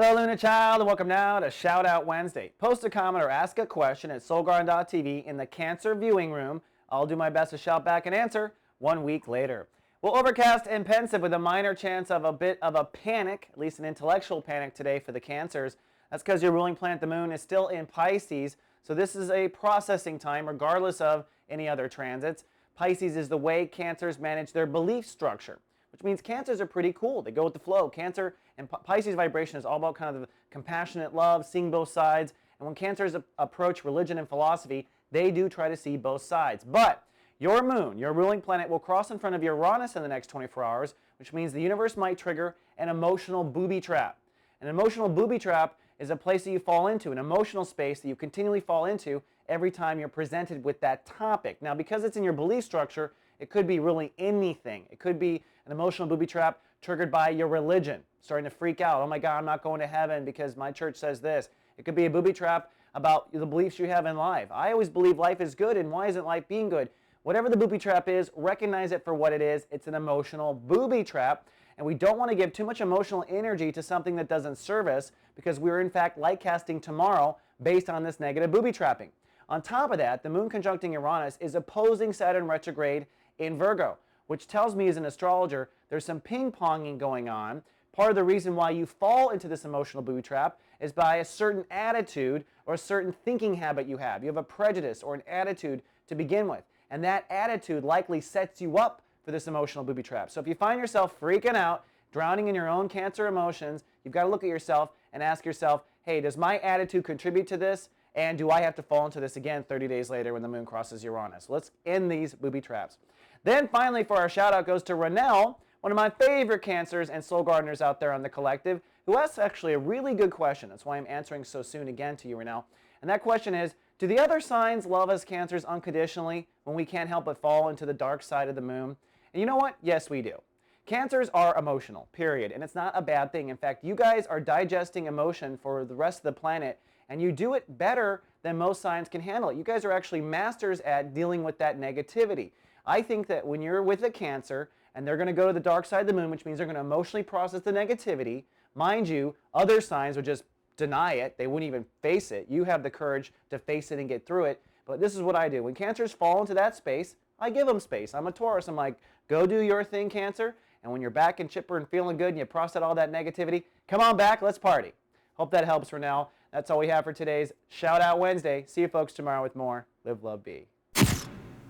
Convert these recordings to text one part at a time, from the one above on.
Hello, Luna Child, and welcome now to Shout Out Wednesday. Post a comment or ask a question at soulgarden.tv in the Cancer viewing room. I'll do my best to shout back and answer 1 week later. Well, overcast and pensive with a minor chance of a bit of a panic, at least an intellectual panic today for the Cancers. That's because your ruling planet, the moon, is still in Pisces, so this is a processing time regardless of any other transits. Pisces is the way Cancers manage their belief structure, which means Cancers are pretty cool. They go with the flow. Cancer and Pisces vibration is all about kind of the compassionate love, seeing both sides. And when Cancers approach religion and philosophy, they do try to see both sides. But your moon, your ruling planet, will cross in front of Uranus in the next 24 hours, which means the universe might trigger an emotional booby trap. An emotional booby trap is a place that you fall into, an emotional space that you continually fall into every time you're presented with that topic. Now, because it's in your belief structure, it could be really anything. It could be an emotional booby trap triggered by your religion, starting to freak out. Oh my God, I'm not going to heaven because my church says this. It could be a booby trap about the beliefs you have in life. I always believe life is good, and why isn't life being good? Whatever the booby trap is, recognize it for what it is. It's an emotional booby trap, and we don't want to give too much emotional energy to something that doesn't serve us, because we're in fact light casting tomorrow based on this negative booby trapping. On top of that, the moon conjuncting Uranus is opposing Saturn retrograde in Virgo, which tells me as an astrologer there's some ping-ponging going on. Part of the reason why you fall into this emotional booby trap is by a certain attitude or a certain thinking habit you have. You have a prejudice or an attitude to begin with, and that attitude likely sets you up for this emotional booby trap. So if you find yourself freaking out, drowning in your own Cancer emotions, you've got to look at yourself and ask yourself, hey, does my attitude contribute to this? And do I have to fall into this again 30 days later when the moon crosses Uranus? Let's end these booby traps. Then finally, for our shout out goes to Renell, one of my favorite Cancers and soul gardeners out there on the collective, who asked actually a really good question. That's why I'm answering so soon again to you, Renell. And that question is, do the other signs love us Cancers unconditionally when we can't help but fall into the dark side of the moon? And you know what? Yes, we do. Cancers are emotional, period. And it's not a bad thing. In fact, you guys are digesting emotion for the rest of the planet, and you do it better than most signs can handle it. You guys are actually masters at dealing with that negativity. I think that when you're with a Cancer and they're going to go to the dark side of the moon, which means they're going to emotionally process the negativity, mind you, other signs would just deny it. They wouldn't even face it. You have the courage to face it and get through it. But this is what I do. When Cancers fall into that space, I give them space. I'm a Taurus. I'm like, go do your thing, Cancer. And when you're back and chipper and feeling good and you process all that negativity, come on back, let's party. Hope that helps for now. That's all we have for today's Shout Out Wednesday. See you folks tomorrow with more Live, Love, Be.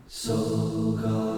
So God.